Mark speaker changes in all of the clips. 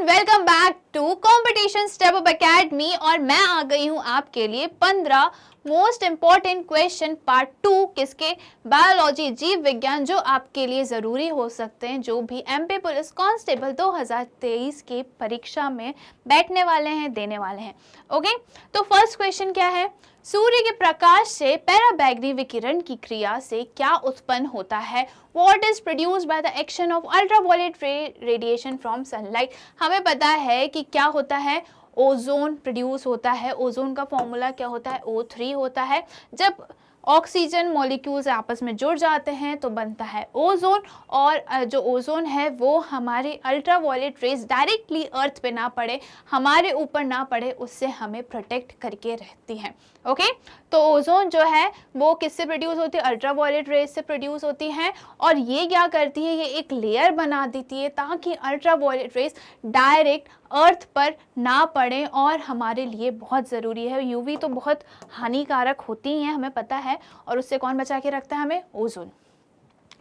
Speaker 1: Welcome back to competition step up academy और मैं आ गई हूं आपके लिए 15 मोस्ट इंपॉर्टेंट क्वेश्चन पार्ट 2 किसके बायोलॉजी जीव विज्ञान जो आपके लिए जरूरी हो सकते हैं जो भी एमपी पुलिस कांस्टेबल 2023 की परीक्षा में बैठने वाले हैं देने वाले हैं। ओके, तो फर्स्ट क्वेश्चन क्या है? सूर्य के प्रकाश से पैराबैंगनी विकिरण की क्रिया से क्या उत्पन्न होता है? What is produced by the action of ultraviolet ray radiation from sunlight? हमें पता है कि क्या होता है, ओजोन प्रोड्यूस होता है। ओजोन का फॉर्मूला क्या होता है? O3 होता है। जब ऑक्सीजन मॉलिक्यूल्स आपस में जुड़ जाते हैं तो बनता है ओजोन, और जो ओजोन है वो हमारे अल्ट्रावायलेट रेज डायरेक्टली अर्थ पे ना पड़े, हमारे ऊपर ना पड़े, उससे हमें प्रोटेक्ट करके रहती है। ओके, तो ओजोन जो है वो किससे प्रोड्यूस होती है? अल्ट्रावायलेट रेज से प्रोड्यूस होती है। और ये क्या करती है? ये एक लेयर बना देती है ताकि अल्ट्रावायलेट रेज डायरेक्ट अर्थ पर ना पड़े, और हमारे लिए बहुत ज़रूरी है। यूवी तो बहुत हानिकारक होती हैं, हमें पता है, और उससे कौन बचा के रखता है हमें? ओजोन।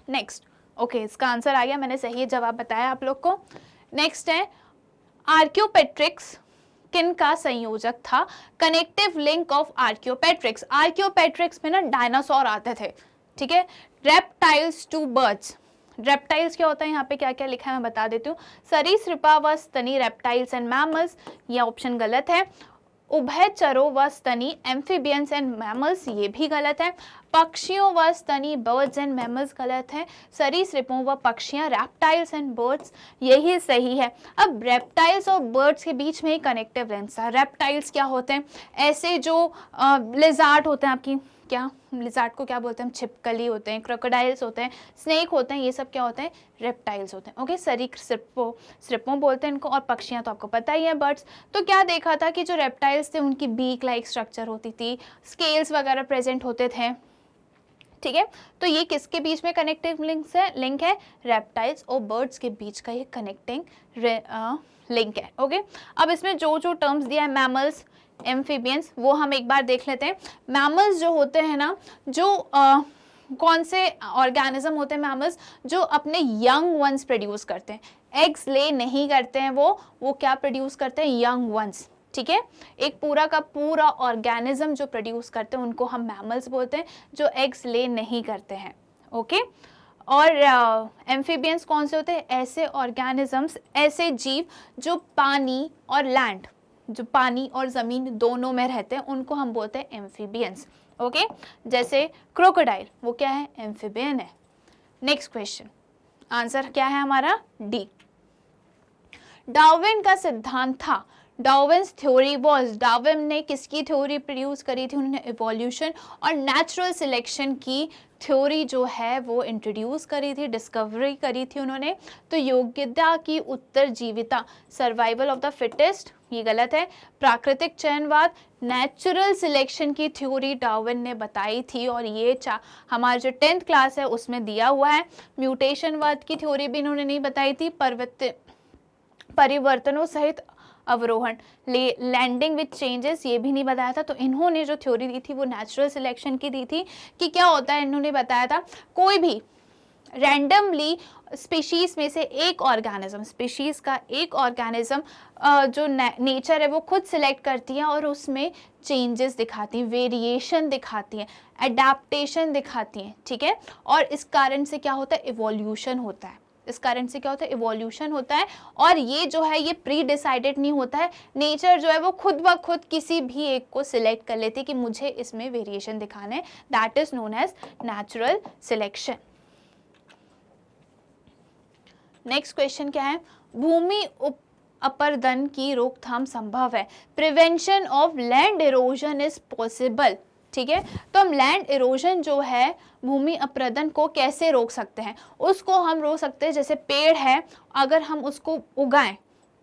Speaker 1: नेक्स्ट, ओके, इसका आंसर आ गया, मैंने सही जवाब बताया आप लोग को। नेक्स्ट है आर्कियोपेट्रिक्स किन का संयोजक था? Connective link of archaeopteryx. Archaeopteryx में ना डायनासोर आते थे, ठीक है। Reptiles two birds. रेप्टाइल्स क्या होता है? यहाँ पे क्या क्या लिखा है मैं बता देती हूँ। सरीसृपा व स्तनी रेप्टाइल्स एंड मैमल्स, ये ऑप्शन गलत है। उभयचरों व स्तनी एम्फीबियंस एंड मैमल्स, ये भी गलत है। पक्षियों व स्तनी बर्ड्स एंड मैमल्स गलत है। सरीसृपों व पक्षियां रेप्टाइल्स एंड बर्ड्स, यही सही है। अब रेप्टाइल्स और बर्ड्स के बीच में ही कनेक्टिव लिंक्स है। रेप्टाइल्स क्या होते हैं? ऐसे जो लिजार्ड होते हैं, आपकी क्या लिजार्ड को क्या बोलते हैं हम? छिपकली होते हैं, क्रोकोडाइल्स होते हैं, स्नेक होते हैं, ये सब क्या होते हैं? रेप्टाइल्स होते हैं। ओके, सरीसृपों बोलते हैं इनको, और पक्षियां तो आपको पता ही है, बर्ड्स। तो क्या देखा था कि जो रेप्टाइल्स थे उनकी बीक लाइक स्ट्रक्चर होती थी, स्केल्स वगैरह प्रेजेंट होते थे, ठीक है। तो ये किसके बीच में कनेक्टिव लिंक है? रेप्टाइल्स और बर्ड्स के बीच का ये कनेक्टिंग लिंक है। ओके, अब इसमें जो जो टर्म्स दिया है, मैमल्स, एम्फीबियंस, वो हम एक बार देख लेते हैं। मैमल्स जो होते हैं ना, जो कौन से ऑर्गेनिज्म होते हैं मैमल्स? जो अपने यंग वंस प्रोड्यूस करते हैं, एग्स ले नहीं करते हैं, वो क्या प्रोड्यूस करते हैं? यंग वंस, ठीक है। एक पूरा का पूरा ऑर्गेनिज्म जो प्रोड्यूस करते हैं उनको हम मैमल्स बोलते हैं, जो एग्स ले नहीं करते हैं। ओके, और एम्फीबियंस कौन से होते हैं? ऐसे ऑर्गेनिजम्स, ऐसे जीव जो पानी और लैंड, जो पानी और ज़मीन दोनों में रहते हैं, उनको हम बोलते हैं एम्फीबियंस। ओके, जैसे क्रोकोडाइल, वो क्या है? एम्फीबियन है। नेक्स्ट क्वेश्चन, आंसर क्या है हमारा? डी। डार्विन का सिद्धांत था। डार्विन्स थ्योरी वॉज, डार्विन ने किसकी थ्योरी प्रोड्यूस करी थी? उन्होंने इवोल्यूशन और नेचुरल सिलेक्शन की थ्योरी जो है वो इंट्रोड्यूस करी थी, डिस्कवरी करी थी उन्होंने। तो योग्यता की उत्तरजीविता, सर्वाइवल ऑफ द फिटेस्ट, ये गलत है। प्राकृतिक चयनवाद, नेचुरल सिलेक्शन की थ्योरी डार्विन ने बताई थी, और ये हमारे जो 10th क्लास है उसमें दिया हुआ है। म्यूटेशनवाद की थ्योरी भी इन्होंने नहीं बताई थी। परिवर्तनों सहित अवरोहण, लैंडिंग विथ चेंजेस, ये भी नहीं बताया था। तो इन्होंने जो थ्योरी दी थी वो नेचुरल सिलेक्शन की दी थी, कि क्या होता है, इन्होंने बताया था कोई भी रैंडमली स्पीशीज में से एक ऑर्गेनिज्म, स्पीशीज का एक ऑर्गेनिज्म जो नेचर है वो खुद सिलेक्ट करती है, और उसमें चेंजेस दिखाती हैं, वेरिएशन दिखाती हैं, एडाप्टेशन दिखाती हैं, ठीक है। और इस कारण से क्या होता है? इवोल्यूशन होता है। इस कारण से क्या होता है? इवोल्यूशन होता है। और ये जो है ये प्री डिसाइडेड नहीं होता है, नेचर जो है वो खुद ब खुद किसी भी एक को सिलेक्ट कर लेती है कि मुझे इसमें वेरिएशन दिखाने, that is known as natural selection. Next question क्या है? भूमि अपरदन की रोकथाम संभव है। Prevention of land erosion is possible, ठीक है। तो हम लैंड इरोजन जो है, भूमि अपरदन को कैसे रोक सकते हैं? उसको हम रोक सकते हैं, जैसे पेड़ है, अगर हम उसको उगाएं,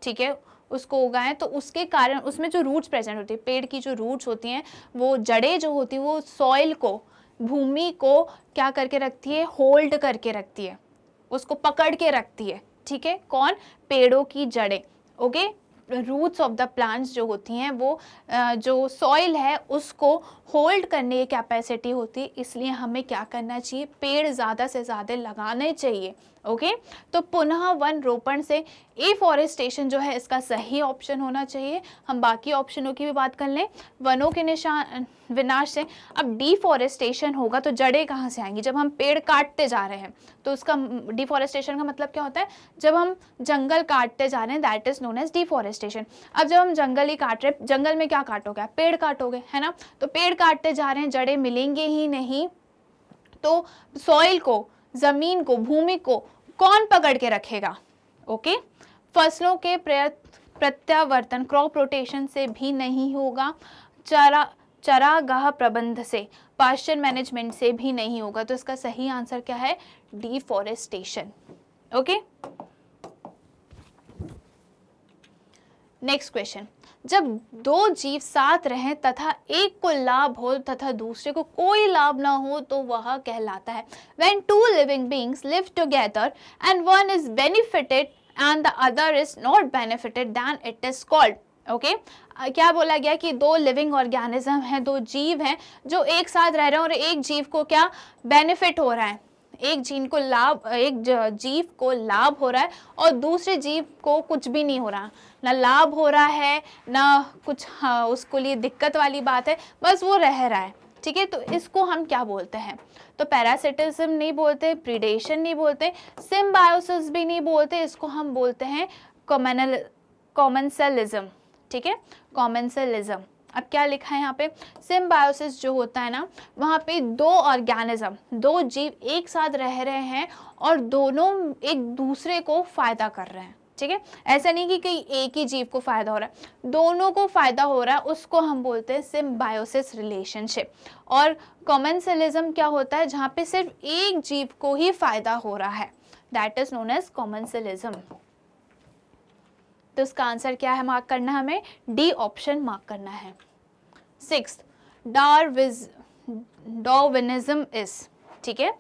Speaker 1: ठीक है, उसको उगाएं तो उसके कारण उसमें जो रूट्स प्रेजेंट होती है, पेड़ की जो रूट्स होती हैं, वो जड़ें जो होती हैं, वो सॉइल को, भूमि को क्या करके रखती है? होल्ड करके रखती है, उसको पकड़ के रखती है, ठीक है। कौन? पेड़ों की जड़ें। Okay, roots of the plants जो होती हैं वो जो सॉइल है उसको होल्ड करने की कैपेसिटी होती है, इसलिए हमें क्या करना चाहिए? पेड़ ज़्यादा से ज़्यादा लगाने चाहिए। ओके तो पुनः वन रोपण से एफॉरेस्टेशन जो है इसका सही ऑप्शन होना चाहिए। हम बाकी ऑप्शनों की भी बात कर लें। वनों के विनाश से अब डिफॉरेस्टेशन होगा तो जड़ें कहाँ से आएंगी? जब हम पेड़ काटते जा रहे हैं तो उसका डिफॉरेस्टेशन का मतलब क्या होता है? जब हम जंगल काटते जा रहे हैं that is known as deforestation. अब जब हम जंगल ही काट रहे हैं, जंगल में क्या काटोगे? पेड़ काटोगे, है ना? तो पेड़ काटते जा रहे हैं, जड़ें मिलेंगे ही नहीं, तो सॉइल को, जमीन को, भूमि को कौन पकड़ के रखेगा? ओके फसलों के प्रत्यावर्तन क्रॉप रोटेशन से भी नहीं होगा, चरागाह प्रबंध से, पास्चर मैनेजमेंट से भी नहीं होगा। तो इसका सही आंसर क्या है? डिफॉरेस्टेशन। ओके नेक्स्ट क्वेश्चन, जब दो जीव साथ रहें तथा एक को लाभ हो तथा दूसरे को कोई लाभ ना हो तो वह कहलाता है। When two living beings live together and one is benefited and the other is not benefited, then it is called. Okay क्या बोला गया कि दो लिविंग ऑर्गेनिज्म हैं, दो जीव हैं जो एक साथ रह रहे हैं और एक जीव को क्या बेनिफिट हो रहा है, एक जीव को लाभ हो रहा है और दूसरे जीव को कुछ भी नहीं हो रहा, ना लाभ हो रहा है ना कुछ उसको लिए दिक्कत वाली बात है, बस वो रह रहा है। ठीक है तो इसको हम क्या बोलते हैं? तो पैरासिटिज्म नहीं बोलते, प्रीडेशन नहीं बोलते, सिम्बायोसिस भी नहीं बोलते, इसको हम बोलते हैं कॉमेंसलिज्म। ठीक है कॉमेंसलिज्म। अब क्या लिखा है यहाँ पे? सिम्बायोसिस जो होता है ना, वहाँ पे दो ऑर्गेनिज्म, दो जीव एक साथ रह रहे हैं और दोनों एक दूसरे को फायदा कर रहे हैं। ठीक है ऐसा नहीं कि कहीं एक ही जीव को फायदा हो रहा है, दोनों को फायदा हो रहा है, उसको हम बोलते हैं सिम्बायोसिस रिलेशनशिप। और कॉमेंसलिज्म क्या होता है? जहाँ पे सिर्फ एक जीव को ही फायदा हो रहा है, that is known as commensalism. तो इसका आंसर क्या है मार्क करना? हमें डी ऑप्शन मार्क करना है। 6 डार्विनिज्म इज। ठीक है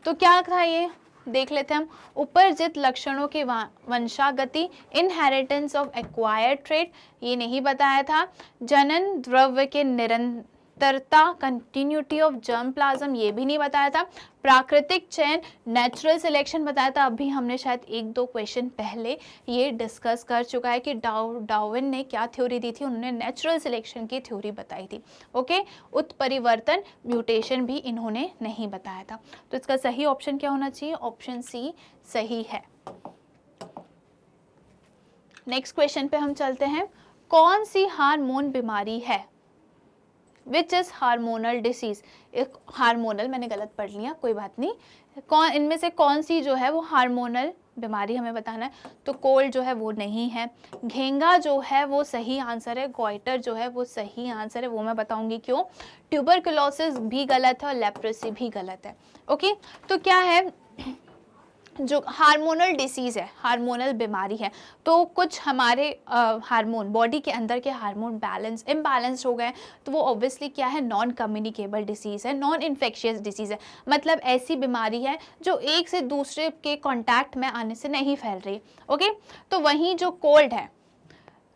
Speaker 1: तो क्या था ये देख लेते हैं हम। उपर्जित लक्षणों की वंशागति, इनहेरिटेंस ऑफ एक्वायर्ड ट्रेट, ये नहीं बताया था। जनन द्रव्य के निरंतरता, कंटिन्यूटी ऑफ जर्म प्लाज्म, ये भी नहीं बताया था। प्राकृतिक चयन, नेचुरल सिलेक्शन बताया था। अभी हमने शायद एक दो क्वेश्चन पहले ये डिस्कस कर चुका है कि डार्विन ने क्या थ्योरी दी थी, उन्होंने नेचुरल सिलेक्शन की थ्योरी बताई थी। ओके उत्परिवर्तन, म्यूटेशन भी इन्होंने नहीं बताया था। तो इसका सही ऑप्शन क्या होना चाहिए? ऑप्शन सी सही है। नेक्स्ट क्वेश्चन पे हम चलते हैं। कौन सी हार्मोन बीमारी है? Which is hormonal disease. एक हार्मोनल मैंने गलत पढ़ लिया, कोई बात नहीं। कौन इनमें से कौन सी जो है वो हार्मोनल बीमारी हमें बताना है। तो कोल्ड जो है वो नहीं है, घेंगा जो है वो सही आंसर है, गॉइटर जो है वो सही आंसर है, वो मैं बताऊंगी क्यों। ट्यूबरकुलोसिस भी गलत है और लेप्रोसी भी गलत है। ओके तो क्या है जो हार्मोनल डिसीज़ है, हार्मोनल बीमारी है, तो कुछ हमारे हार्मोन, बॉडी के अंदर के हार्मोन इम्बैलेंस हो गए, तो वो ऑब्वियसली क्या है? नॉन कम्युनिकेबल डिसीज़ है, नॉन इन्फेक्शियस डिसीज़ है। मतलब ऐसी बीमारी है जो एक से दूसरे के कांटेक्ट में आने से नहीं फैल रही। ओके तो वहीं जो कोल्ड है,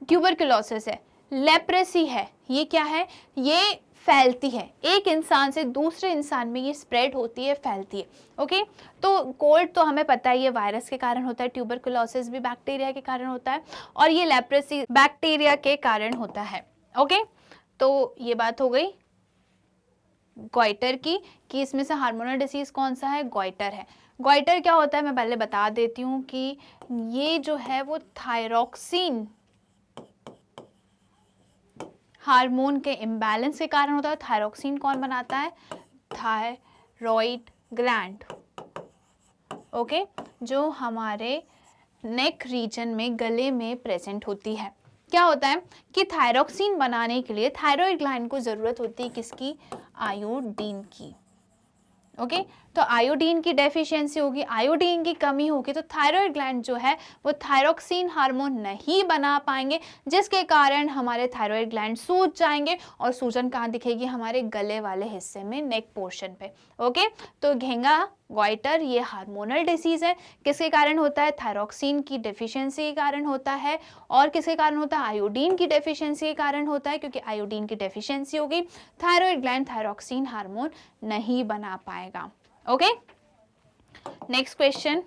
Speaker 1: ट्यूबरकुलोसिस है, लेप्रेसी है, ये क्या है? ये फैलती है, एक इंसान से दूसरे इंसान में ये स्प्रेड होती है, फैलती है। ओके तो कोल्ड तो हमें पता है ये वायरस के कारण होता है, ट्यूबरकुलोसिस भी बैक्टीरिया के कारण होता है और ये लेप्रेसी बैक्टीरिया के कारण होता है। ओके तो ये बात हो गई गॉइटर की कि इसमें से हार्मोनल डिसीज कौन सा है? गॉइटर है। गॉइटर क्या होता है मैं पहले बता देती हूँ कि ये जो है वो थायरॉक्सिन हार्मोन के इम्बैलेंस के कारण होता है। थायरॉक्सिन कौन बनाता है? Thyroid gland. ओके जो हमारे नेक रीजन में, गले में प्रेजेंट होती है। क्या होता है कि थायरॉक्सिन बनाने के लिए थायरॉइड ग्लैंड को जरूरत होती है किसकी? आयोडीन की। ओके तो आयोडीन की डेफिशिएंसी होगी, आयोडीन की कमी होगी तो थायरॉइड ग्लैंड जो है वो थायरॉक्सिन हार्मोन नहीं बना पाएंगे, जिसके कारण हमारे थायरॉइड ग्लैंड सूज जाएंगे और सूजन कहाँ दिखेगी? हमारे गले वाले हिस्से में, नेक पोर्शन पे। ओके तो घेंगा, गॉइटर ये हार्मोनल डिसीज है। किसके कारण होता है? थायरॉक्सिन की डेफिशिएंसी के कारण होता है। और किसके कारण होता है? आयोडीन की डेफिशिएंसी के कारण होता है, क्योंकि आयोडीन की डेफिशिएंसी होगी, थायरॉइड ग्लैंड थायरॉक्सिन हार्मोन नहीं बना पाएगा। ओके नेक्स्ट क्वेश्चन,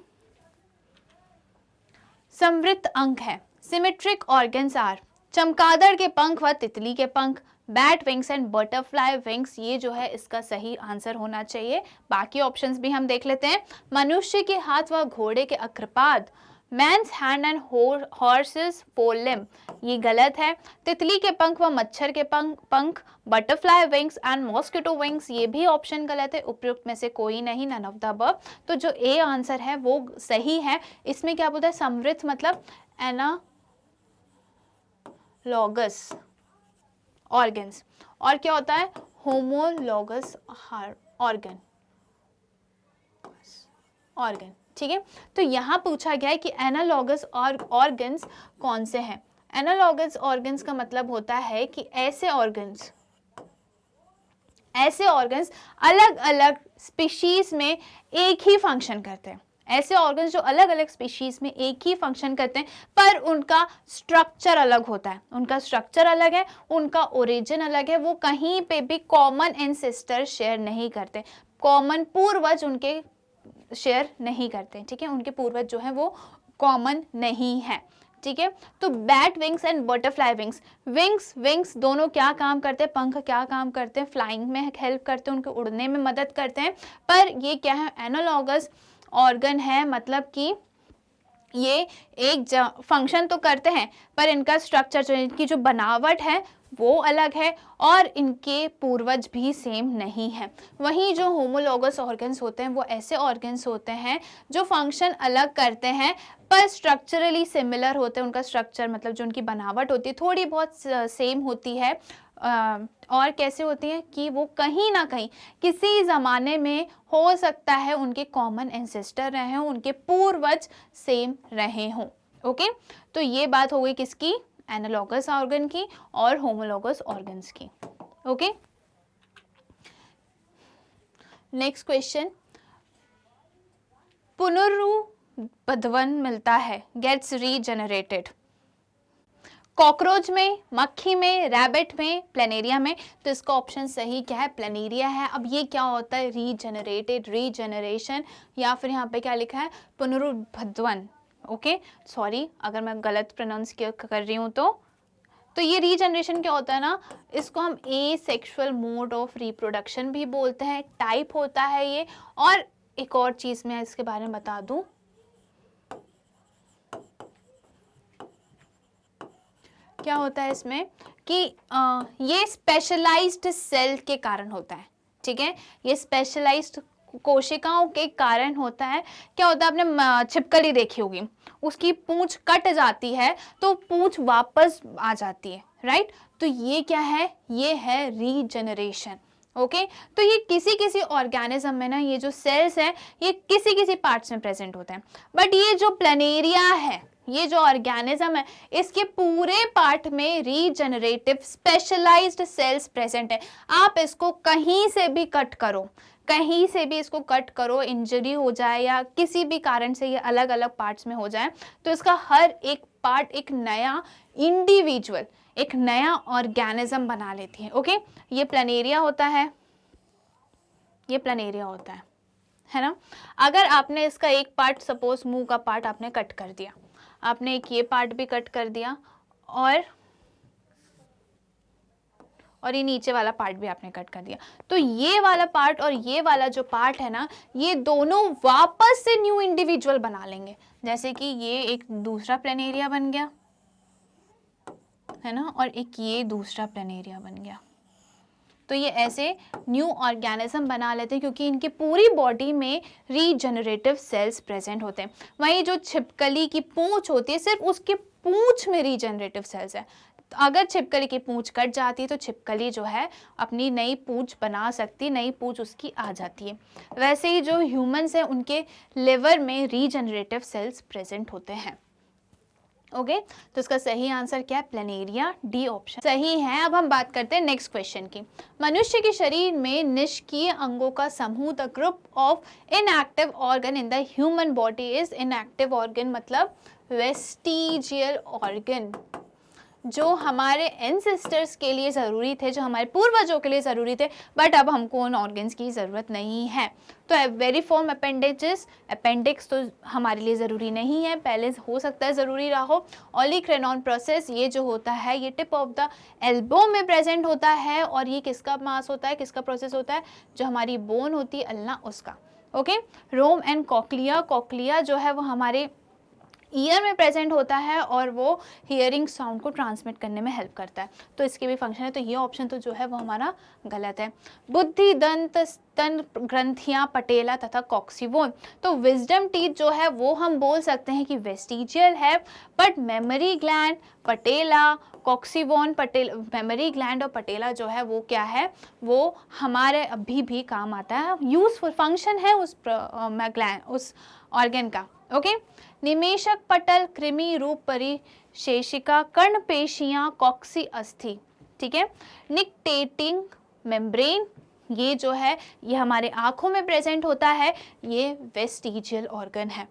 Speaker 1: समृद्ध अंग है। सिमेट्रिक ऑर्गन्स आर चमगादड़ के पंख व तितली के पंख, bat wings and butterfly wings, ये जो है इसका सही आंसर होना चाहिए। बाकी ऑप्शंस भी हम देख लेते हैं। मनुष्य के हाथ व घोड़े के अक्रपाद, man's hand and horse's fore limb, ये गलत है। तितली के पंख व मच्छर के पंख, butterfly wings and mosquito wings, ये भी ऑप्शन गलत है। उपयुक्त में से कोई नहीं, नन ऑफ द अबव। तो जो ए आंसर है वो सही है। इसमें क्या बोलता है, समृद्ध मतलब एनालॉगस ऑर्गन्स, और क्या होता है, होमोलॉगस ऑर्गन। ठीक है, तो यहाँ पूछा गया है कि एनालॉगस ऑर्गन्स कौन से हैं। एनालॉगस ऑर्गन्स का मतलब होता है कि ऐसे ऑर्गन्स अलग अलग स्पीशीज में एक ही फंक्शन करते हैं। ऐसे ऑर्गन्स जो अलग अलग स्पीशीज में एक ही फंक्शन करते हैं पर उनका स्ट्रक्चर अलग होता है, उनका स्ट्रक्चर अलग है, उनका ओरिजिन अलग है, वो कहीं पे भी कॉमन एंसेस्टर शेयर नहीं करते, कॉमन पूर्वज उनके शेयर नहीं करते। ठीक है, उनके पूर्वज जो है वो कॉमन नहीं है। ठीक है, तो bat wings and butterfly wings, wings दोनों क्या काम करते हैं, पंख क्या काम करते हैं, फ्लाइंग में हेल्प करते हैं, उनके उड़ने में मदद करते हैं। पर ये क्या है, एनालॉगस ऑर्गन है, मतलब कि ये एक फंक्शन तो करते हैं पर इनका स्ट्रक्चर जो, इनकी जो बनावट है वो अलग है और इनके पूर्वज भी सेम नहीं है। वहीं जो होमोलॉगस ऑर्गन्स होते हैं वो ऐसे ऑर्गन्स होते हैं जो फंक्शन अलग करते हैं पर स्ट्रक्चरली सिमिलर होते हैं। उनका स्ट्रक्चर मतलब जो उनकी बनावट होती है थोड़ी बहुत सेम होती है, और कैसे होती है कि वो कहीं ना कहीं किसी ज़माने में हो सकता है उनके कॉमन एंसेस्टर रहे हों, उनके पूर्वज सेम रहे हों। ओके, तो ये बात हो गई किसकी, एनालॉगस ऑर्गन की और होमोलॉगस ऑर्गन्स की। ओके, नेक्स्ट क्वेश्चन, पुनरुत्पादन मिलता है, गेट्स रीजनरेटेड, कॉकरोच में, मक्खी में, रैबिट में, प्लेनेरिया में। तो इसका ऑप्शन सही क्या है, प्लेनेरिया है। अब ये क्या होता है, रीजनरेटेड, रीजनरेशन, या फिर यहाँ पे क्या लिखा है, पुनरुत्पादन। ओके, सॉरी अगर मैं गलत प्रोनाउंस कर रही हूँ तो ये रीजनरेशन क्या होता है ना, इसको हम एसेक्सुअल मोड ऑफ रिप्रोडक्शन भी बोलते हैं, टाइप होता है ये। और एक और चीज़ मैं इसके बारे में बता दूँ, क्या होता है इसमें कि ये स्पेशलाइज्ड सेल के कारण होता है। ठीक है, ये स्पेशलाइज्ड कोशिकाओं के कारण होता है। क्या होता है, आपने छिपकली देखी होगी, उसकी पूंछ कट जाती है तो पूंछ वापस आ जाती है, राइट। तो ये क्या है, ये है रीजनरेशन। ओके, तो ये किसी किसी ऑर्गेनिज्म में ना, ये जो सेल्स हैं ये किसी किसी पार्ट्स में प्रेजेंट होते हैं, बट ये जो प्लेनेरिया है, ये जो ऑर्गेनिज्म है, इसके पूरे पार्ट में रीजनरेटिव स्पेशलाइज्ड सेल्स प्रेजेंट है। आप इसको कहीं से भी कट करो, कहीं से भी इसको कट करो, इंजरी हो जाए या किसी भी कारण से ये अलग अलग पार्ट्स में हो जाए, तो इसका हर एक पार्ट एक नया इंडिविजुअल, एक नया ऑर्गेनिज्म बना लेती है। ओके, ये प्लेनेरिया होता है, ये प्लेनेरिया होता है ना। अगर आपने इसका एक पार्ट, सपोज मुंह का पार्ट आपने कट कर दिया, आपने एक ये पार्ट भी कट कर दिया और ये नीचे वाला पार्ट भी आपने कट कर दिया, तो ये वाला पार्ट और ये वाला जो पार्ट है ना, ये दोनों वापस से न्यू इंडिविजुअल बना लेंगे। जैसे कि ये एक दूसरा प्लेनेरिया बन गया है ना, और एक ये दूसरा प्लेनेरिया बन गया। तो ये ऐसे न्यू ऑर्गेनिज्म बना लेते हैं क्योंकि इनकी पूरी बॉडी में रीजनरेटिव सेल्स प्रेजेंट होते हैं। वहीं जो छिपकली की पूंछ होती है, सिर्फ उसके पूंछ में रीजनरेटिव सेल्स है। तो अगर छिपकली की पूंछ कट जाती है तो छिपकली जो है अपनी नई पूंछ बना सकती, नई पूंछ उसकी आ जाती है। वैसे ही जो ह्यूमंस हैं उनके लिवर में रीजनरेटिव सेल्स प्रेजेंट होते हैं। ओके, तो इसका सही आंसर क्या है, प्लेनेरिया, डी ऑप्शन सही है। अब हम बात करते हैं नेक्स्ट क्वेश्चन की। मनुष्य के शरीर में निष्क्रिय अंगों का समूह, the group of inactive organ in the human body is, inactive organ मतलब वेस्टिजियल ऑर्गन। जो हमारे एंसेस्टर्स के लिए ज़रूरी थे, जो हमारे पूर्वजों के लिए ज़रूरी थे, बट अब हमको उन ऑर्गन्स की ज़रूरत नहीं है। तो वेरिफॉर्म अपेंडेजेस, अपेंडिक्स तो हमारे लिए ज़रूरी नहीं है, पहले हो सकता है ज़रूरी रहा हो। ओलिक्रेनॉन प्रोसेस, ये जो होता है ये टिप ऑफ द एल्बो में प्रेजेंट होता है, और ये किसका मास होता है, किसका प्रोसेस होता है, जो हमारी बोन होती है अल्ना उसका। Okay, roam and cochlea, cochlea जो है वो हमारे ईयर में प्रेजेंट होता है और वो हियरिंग साउंड को ट्रांसमिट करने में हेल्प करता है, तो इसके भी फंक्शन है। तो ये ऑप्शन तो जो है वो हमारा गलत है। बुद्धि, दंत, स्तन ग्रंथियां, पटेला तथा कॉक्सीबोन, तो विजडम टीथ जो है वो हम बोल सकते हैं कि वेस्टिजियल है, but mammary gland, patella, coccyx bone, mammary gland और पटेला जो है वो क्या है, वो हमारे अभी भी काम आता है, यूजफुल फंक्शन है उस ऑर्गन का। ओके, निमेशक पटल, कृमि रूप परिशेषिका, कर्ण पेशियां, कॉक्सी अस्थि, ठीक है। निकटेटिंग मेम्ब्रेन, ये जो है ये हमारे आंखों में प्रेजेंट होता है, ये वेस्टिजियल ऑर्गन है।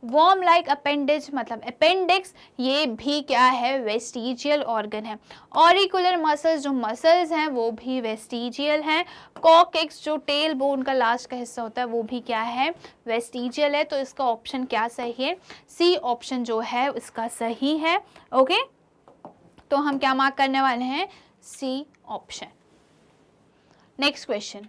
Speaker 1: वॉर्म लाइक अपेंडेज मतलब अपेंडिक्स, ये भी क्या है, वेस्टिजियल ऑर्गन है। ऑरिकुलर मसल्स, जो मसल्स हैं वो भी वेस्टिजियल हैं। कॉकेक्स, जो टेल बोन का लास्ट का हिस्सा होता है वो भी क्या है, वेस्टिजियल है। तो इसका ऑप्शन क्या सही है, सी ऑप्शन जो है इसका सही है। ओके, तो हम क्या मार्क करने वाले हैं, C option. Next question,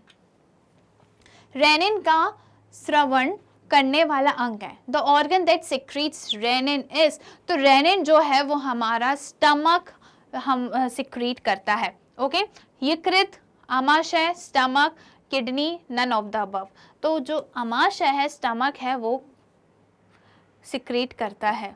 Speaker 1: rennin का श्रवण करने वाला अंग है। The organ that secretes rennin is, तो रेनिन जो है वो हमारा स्टमक हम सिक्रीट करता है। ओके, यकृत, आमाशय, stomach, kidney, none of the above. तो जो आमाशय है, स्टमक है, वो सिक्रीट करता है,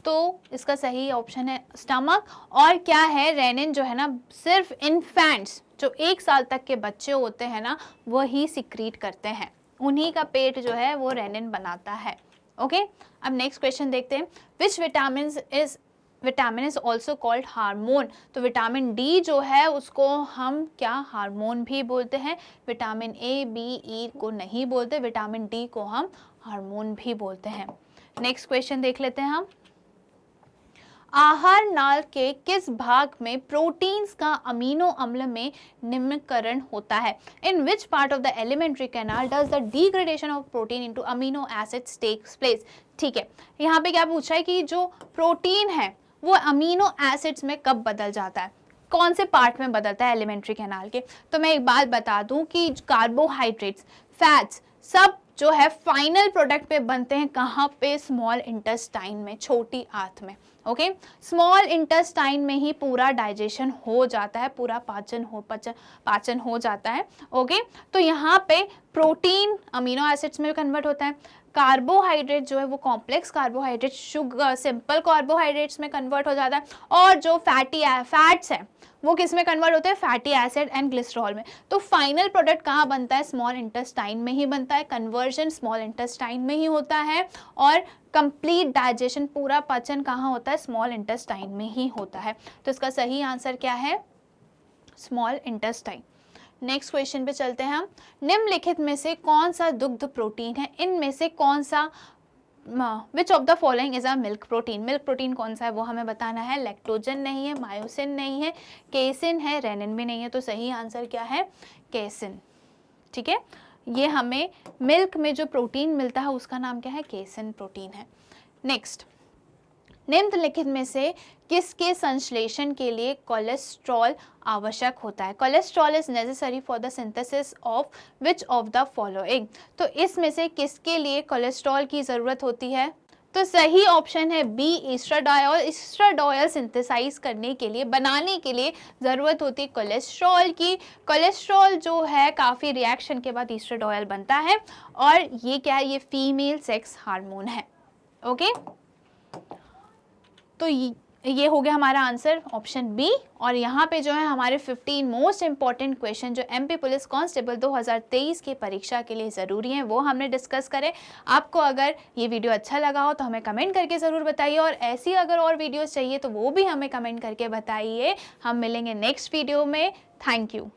Speaker 1: तो इसका सही ऑप्शन है स्टमक। और क्या है, रेनिन जो है ना सिर्फ इन्फेंट्स, जो 1 साल तक के बच्चे होते हैं ना, वही सिक्रीट करते हैं, उन्हीं का पेट जो है वो रेनिन बनाता है। ओके, अब नेक्स्ट क्वेश्चन देखते हैं, which vitamin is also called hormone. तो विटामिन डी जो है उसको हम क्या हार्मोन भी बोलते हैं, विटामिन ए, बी, ई को नहीं बोलते, विटामिन डी को हम हार्मोन भी बोलते हैं। नेक्स्ट क्वेश्चन देख लेते हैं हम, आहार नाल के किस भाग में प्रोटीन्स का अमीनो अम्ल में निम्नीकरण होता है। In which part of the alimentary canal does the degradation of protein into amino acids takes place. ठीक है, यहाँ पे क्या पूछा है कि जो प्रोटीन है वो अमीनो एसिड्स में कब बदल जाता है, कौन से पार्ट में बदलता है एलिमेंट्री कैनाल के। तो मैं एक बात बता दूं कि कार्बोहाइड्रेट्स, फैट्स सब जो है फाइनल प्रोडक्ट पे बनते हैं कहाँ पे, स्मॉल इंटेस्टाइन में, छोटी आंत में। ओके, स्मॉल इंटेस्टाइन में ही पूरा डाइजेशन हो जाता है, पूरा पाचन हो जाता है। ओके, तो यहाँ पे प्रोटीन अमीनो एसिड्स में कन्वर्ट होता है, कार्बोहाइड्रेट जो है वो complex carbohydrate sugar simple carbohydrates में कन्वर्ट हो जाता है, और जो फैट्स है वो किस में कन्वर्ट होते हैं, फैटी एसिड एंड ग्लिसरॉल में। तो फाइनल प्रोडक्ट कहाँ बनता है, स्मॉल इंटेस्टाइन में ही बनता है, कन्वर्जन स्मॉल इंटेस्टाइन में ही होता है, और कंप्लीट डाइजेशन पूरा पाचन कहाँ होता है, स्मॉल इंटेस्टाइन में ही होता है। तो इसका सही आंसर क्या है, स्मॉल इंटेस्टाइन। नेक्स्ट क्वेश्चन पे चलते हैं हम, निम्नलिखित में से कौन सा दुग्ध प्रोटीन है, इनमें से कौन सा which of the following is a milk protein. Milk protein कौन सा है वो हमें बताना है, लैक्टोजन नहीं है, मायोसिन नहीं है, केसिन है, रेनिन भी नहीं है। तो सही आंसर क्या है, केसिन। ठीक है, ये हमें मिल्क में जो प्रोटीन मिलता है उसका नाम क्या है, केसिन प्रोटीन है। नेक्स्ट, निम्नलिखित में से किसके संश्लेषण के लिए कोलेस्ट्रॉल आवश्यक होता है। Cholesterol is necessary for the synthesis of which of the following. तो इसमें से किसके लिए कोलेस्ट्रॉल की ज़रूरत होती है, तो सही ऑप्शन है बी, एस्ट्राडायोल। एस्ट्राडायोल सिंथेसाइज करने के लिए, बनाने के लिए ज़रूरत होती है कोलेस्ट्रॉल की। कोलेस्ट्रॉल जो है काफ़ी रिएक्शन के बाद एस्ट्राडायोल बनता है, और ये क्या है, ये फीमेल सेक्स हार्मोन है। ओके, तो ये हो गया हमारा आंसर ऑप्शन बी। और यहाँ पे जो है हमारे 15 मोस्ट इंपॉर्टेंट क्वेश्चन जो एमपी पुलिस कांस्टेबल 2023 की परीक्षा के लिए ज़रूरी हैं वो हमने डिस्कस करे। आपको अगर ये वीडियो अच्छा लगा हो तो हमें कमेंट करके ज़रूर बताइए, और ऐसी अगर और वीडियोस चाहिए तो वो भी हमें कमेंट करके बताइए। हम मिलेंगे नेक्स्ट वीडियो में। Thank you.